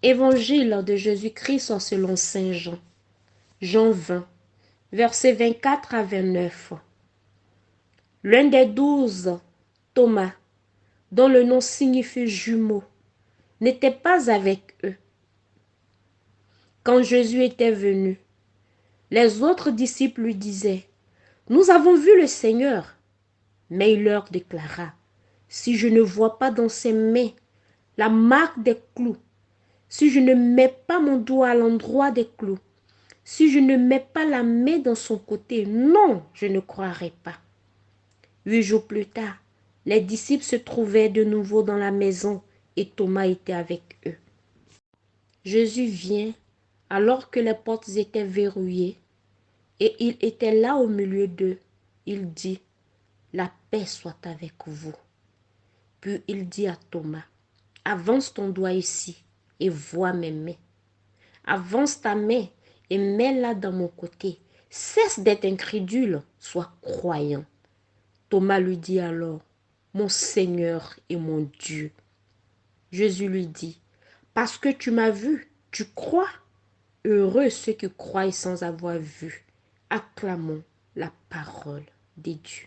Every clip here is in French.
Évangile de Jésus-Christ selon saint Jean. Jean 20, versets 24 à 29. L'un des 12, Thomas, dont le nom signifie jumeau, n'était pas avec eux quand Jésus était venu. Les autres disciples lui disaient, nous avons vu le Seigneur. Mais il leur déclara, si je ne vois pas dans ses mains la marque des clous, si je ne mets pas mon doigt à l'endroit des clous, si je ne mets pas la main dans son côté, non, je ne croirai pas. 8 jours plus tard, les disciples se trouvaient de nouveau dans la maison et Thomas était avec eux. Jésus vient alors que les portes étaient verrouillées et il était là au milieu d'eux. Il dit, la paix soit avec vous. Puis il dit à Thomas, avance ton doigt ici et vois mes mains. Avance ta main et mets-la dans mon côté. Cesse d'être incrédule, sois croyant. Thomas lui dit alors, mon Seigneur et mon Dieu. Jésus lui dit, parce que tu m'as vu, tu crois. Heureux ceux qui croient sans avoir vu. Acclamons la parole des dieux.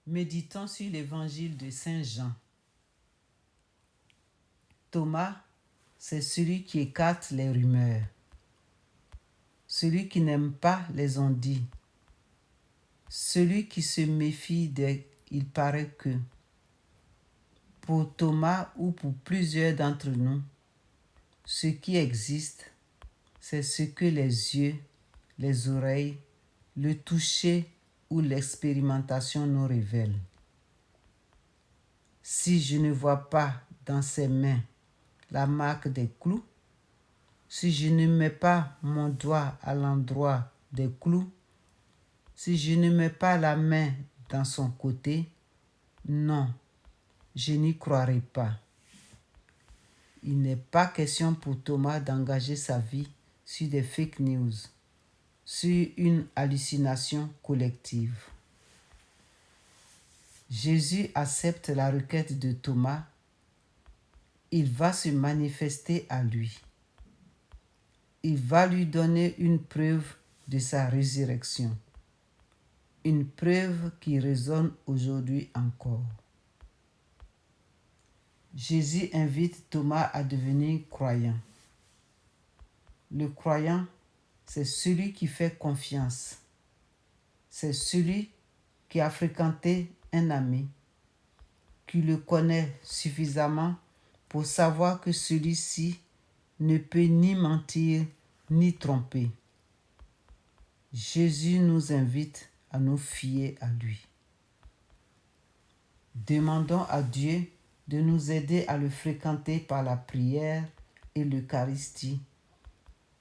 Méditons sur l'évangile de Saint Jean. Thomas, c'est celui qui écarte les rumeurs, celui qui n'aime pas les on-dit, celui qui se méfie des il paraît que. Pour Thomas ou pour plusieurs d'entre nous, ce qui existe, c'est ce que les yeux, les oreilles, le toucher ou l'expérimentation nous révèlent. Si je ne vois pas dans ses mains la marque des clous, si je ne mets pas mon doigt à l'endroit des clous, si je ne mets pas la main dans son côté, non, je n'y croirai pas. Il n'est pas question pour Thomas d'engager sa vie sur des fake news, sur une hallucination collective. Jésus accepte la requête de Thomas. Il va se manifester à lui. Il va lui donner une preuve de sa résurrection. Une preuve qui résonne aujourd'hui encore. Jésus invite Thomas à devenir croyant. Le croyant, c'est celui qui fait confiance. C'est celui qui a fréquenté un ami, qui le connaît suffisamment pour savoir que celui-ci ne peut ni mentir ni tromper. Jésus nous invite à nous fier à lui. Demandons à Dieu de nous aider à le fréquenter par la prière et l'Eucharistie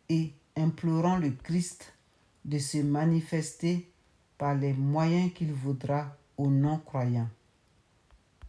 et implorons le Christ de se manifester par les moyens qu'il voudra aux non-croyants.